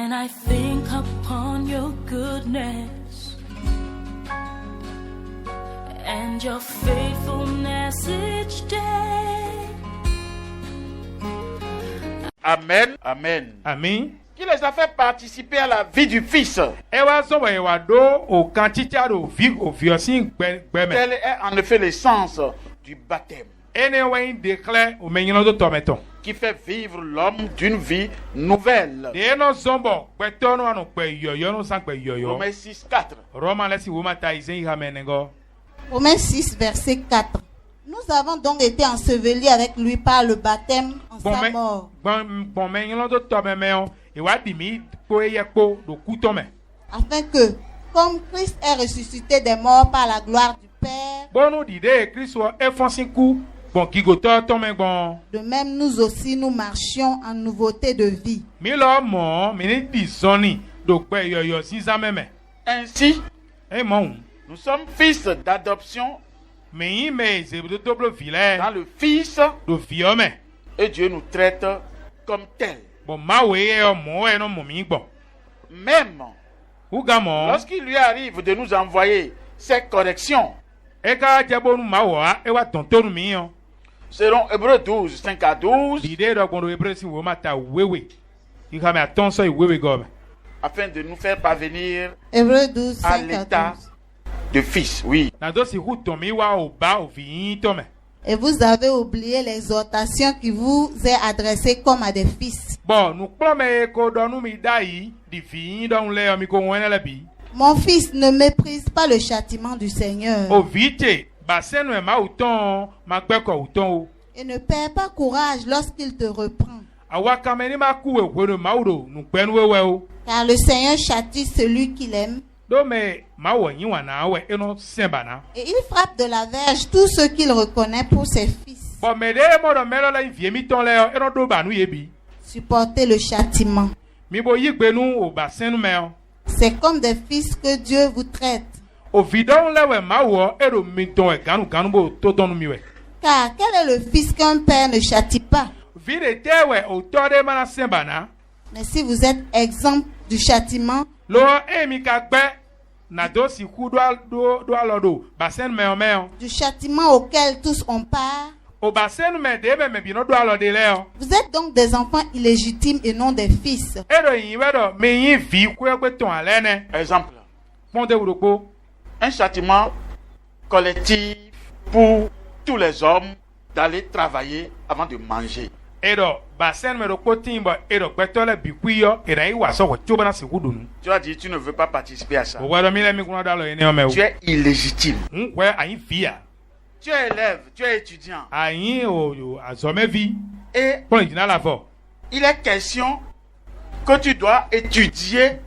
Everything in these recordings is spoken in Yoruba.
When I think upon your goodness and your faithfulness each day. Amen. Amen. Amen. Qui les a fait participer à la vie du Fils. Telle est en effet l'essence du baptême qui fait vivre l'homme d'une vie nouvelle. Romains 6, 4. Romains 6, verset 4. Nous avons donc été ensevelis avec lui par le baptême en sa mort. Afin que, comme Christ est ressuscité des morts par la gloire du Père, de même nous aussi nous marchions en nouveauté de vie. Ainsi, nous sommes fils d'adoption dans le Fils et Dieu nous traite comme tel. Même lorsqu'il lui arrive de nous envoyer ses corrections, selon Hébreux 12, 5 à 12, afin de nous faire parvenir Hébreux 12, 5 à l'état de fils, oui. Et vous avez oublié l'exhortation qui vous est adressée comme à des fils. Mon fils, ne méprise pas le châtiment du Seigneur. Et ne perds pas courage lorsqu'il te reprend. Car le Seigneur châtie celui qu'il aime. Et il frappe de la verge tous ceux qu'il reconnaît pour ses fils. Supportez le châtiment. C'est comme des fils que Dieu vous traite. Car quel est le fils qu'un père ne châtie pas? Mais si vous êtes exempt du châtiment, du châtiment auquel tous ont part, vous êtes donc des enfants illégitimes et non des fils. Exemple, un châtiment collectif pour tous les hommes d'aller travailler avant de manger. Tu as dit tu ne veux pas participer à ça. Tu es illégitime. Tu es élève, tu es étudiant. Et il est question que tu dois étudier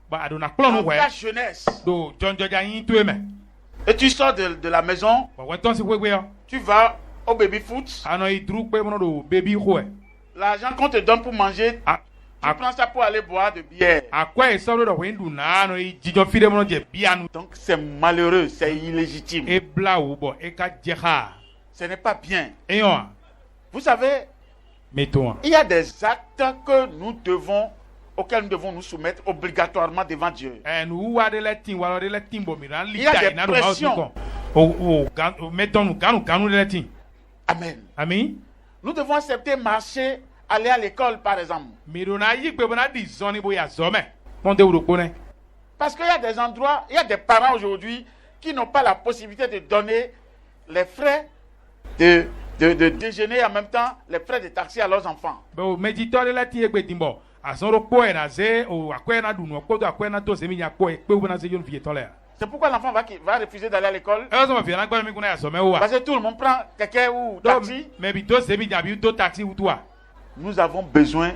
dans ta jeunesse. Et tu sors de la maison, tu vas au baby foot. L'argent qu'on te donne pour manger, tu prends ça pour aller boire de bière. Donc c'est malheureux, c'est illégitime. Ce n'est pas bien. Vous savez, il y a des actes auxquels nous devons nous soumettre obligatoirement devant Dieu. Il y a des pressions. Amen. Amen. Nous devons accepter marcher, aller à l'école par exemple. Parce qu'il y a des endroits, il y a des parents aujourd'hui qui n'ont pas la possibilité de donner les frais de déjeuner et en même temps les frais de taxi à leurs enfants. C'est pourquoi l'enfant va refuser d'aller à l'école. Parce que tout le monde prend quelqu'un ou taxi. Nous avons besoin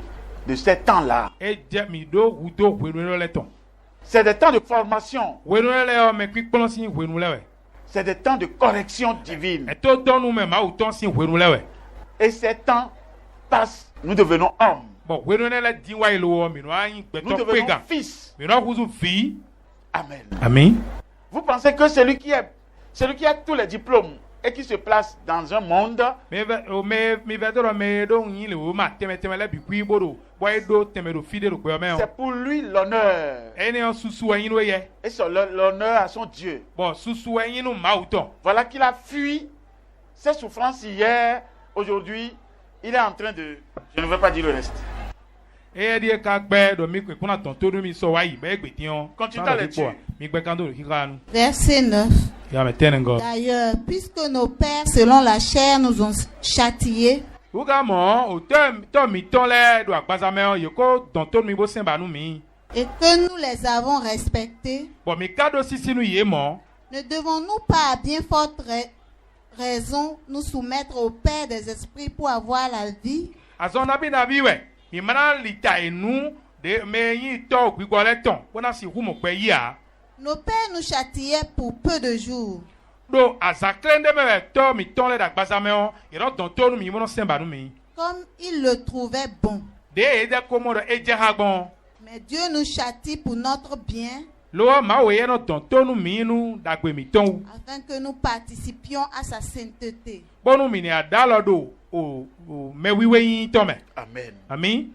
de ces temps-là. C'est des temps de formation. C'est des temps de correction divine. Et ces temps passent, nous devenons hommes. Nous devenons fils. Amen. Amen. Vous pensez que celui qui a tous les diplômes et qui se place dans un monde mi ve do me do yin le o ma teme le bi ku ibodo boy do teme do fide do pe o me o c'est pour lui l'honneur. eni o susu yin no ye Et c'est l'honneur à son Dieu. bo susu yin no ma uton Voilà qu'il a fui ses souffrances hier. Aujourd'hui, il est en train de... Je ne veux pas dire le reste. e die ka gbe do mi pe kuna ton to do mi so wa yi be gbe ti on Continue ta lecture. mi gbe kan do ki ka nu Verset 9. ya me tenengo D'ailleurs, puisque nos pères, selon la chair, nous ont châtiés, uga mo o to mi ton le do agbaza me o ye ko don to mi bo sen ba nu mi et que nous les avons respectés, bo mi ka do sisi nu ye mo ne devons-nous pas à bien forte raison nous soumettre au Père des esprits pour avoir la vie? azona bi na bi we mi mana lita enu de me yin to gbigbo le ton wona si hu mo pe yi a Nos pères nous châtiaient pour peu de jours, do azaklende me to mi ton le dagbaza me o ye do don to nu mi mo no sen ba nu mi comme ils le trouvaient bon. de e de ko mo do e je ha gbon Mais Dieu nous châtie pour notre bien, lo ma we ye no don to nu mi nu dagbe mi ton wu afin que nous participions à sa sainteté. bonu mi ni adalo do o me wiwe yin to me Amen. ami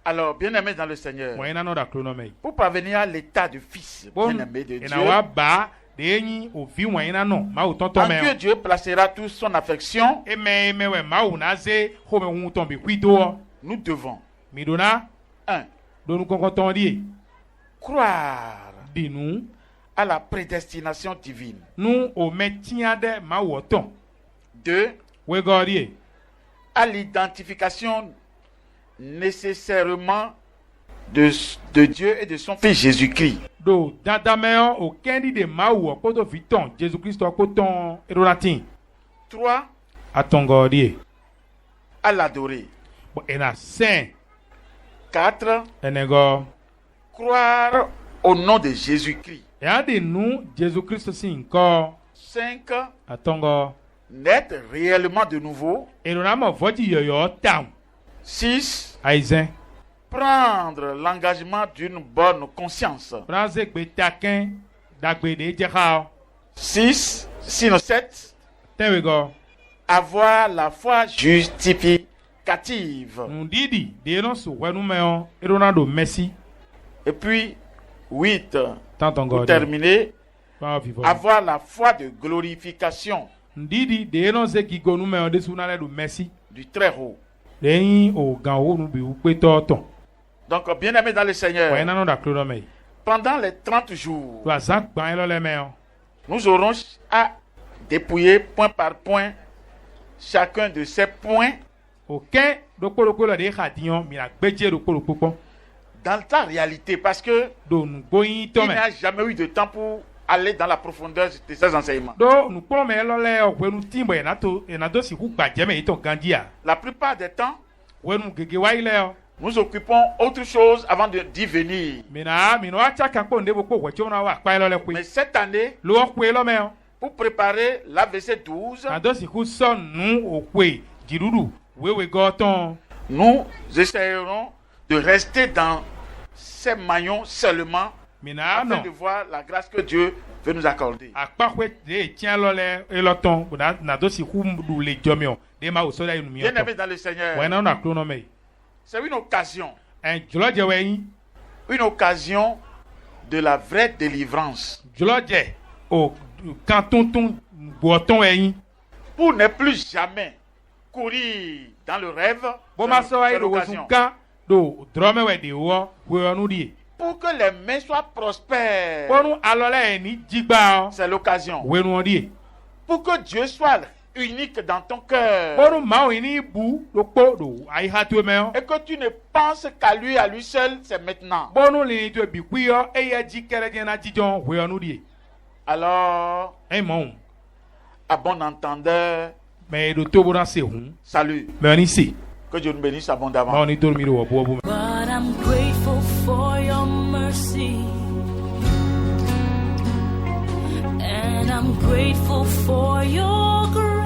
Alors, bien-aimés dans le Seigneur, mo ina no da krono me pour parvenir à l'état de fils bonu bien-aimé de ina wa Dieu, ba de yin o vi mo ina no ma o ton to en me Dieu, Dieu placera toute son affection. eme we ma o na ze ho me hu ton bi kwido Nous devons, mi dona 1. do nu kokon ton di Croire dinu à la prédestination divine. nu o metia de ma wo ton 2. we go di À l'identification nécessairement de Dieu et de son Fils Jésus-Christ. do dadame o kendi de ma wo ko to vi ton Jesus Christ ko ton erolatin 3. atongo di À l'adorer. bo ena saint 4. enego Croire au nom de Jésus-Christ. ya de nu Jesus Christ sin ko 5. atongo Naître réellement de nouveau. erona mo voti yoyo tam 6. aizen Prendre l'engagement d'une bonne conscience. braze gbe takin dagbe de jeha 6. Sinon 7. tewego Avoir la foi justificative. ndidi de no so wenu me erona do merci Et puis 8. tantongo Pour terminer, pa vivo avoir la foi de glorification ndidi de no se ki gonu me de suna le do merci du Très-Haut. leyin o gan o nu bi u pe to ton Donc, bien-aimés dans le Seigneur, wa ina no da krono me pendant les 30 jours, to azak gban lo le me nous aurons à dépouiller point par point chacun de ces points o ken do koloko lo de khadion mi la gbeje do koloko pon dans ta réalité, parce que do nu goyin to il me n'y a jamais eu de temps pour aller dans la profondeur de ces enseignements. do nu kpɔn me lɔ lɛ wɛnu ti bɔ yina do si ku gbadze me yi tɔ gandi a La plupart des temps, wɛnu gege wa yi lɛ nous occupons autre chose avant d'y venir. mina wa tsa kan kpɔ ne bo kpɔ wɛtsi wɔna wa kpa yi lɔ lɛ koe Mais cette année, lo koe lɔ mɛ pour préparer l'AVC 12, na do si ku sɔ nu o koe dziɖuɖu wewe gɔtɔn nous essayerons de rester dans ces maillons seulement mina afin de nɔ voir la grâce que Dieu veut nous accorder. akpakoe de tiɲɛ lɔ lɛ elɔtɔn na do si ku du le jɔ mi o de ma o sɔ la yi nu mi Bien-aimés yɔtɔ dans le Seigneur, wɛna na klo nɔ mɛ c'est une occasion julɔjɛ wɛ yin une occasion de la vraie délivrance. julɔjɛ o kan tuntun gbɔtɔn wɛ yin. Pour ne plus jamais courir dans le rêve, Boma c'est so ayi do l'occasion. wosun kan do drɔmɛ wɛ de wɔ wɛrɛnu di. Pour que les mains soient prospères, Bɔnu alɔlɛ ni jigba c'est l'occasion. wɛnu di. Pour que Dieu soit unique dans ton cœur Bɔnu maaw yi ni bu do kpɔ do ayi ha to mɛ et que tu ne penses qu'à lui, à lui seul, c'est maintenant. Bɔnu li to bi kui yɔ eye dzi kɛrɛ jɛna jijɔn wɛrɛnu di. Alors, Ɛyi mɔ à bon entendeur, mɛ do to bo na se hun salut. mɛ ni se Que Dieu nous bénisse abondamment. maaw ni to mi do wɔ bɔ bu mɛ. But I'm grateful for your mercy. And I'm grateful for your grace.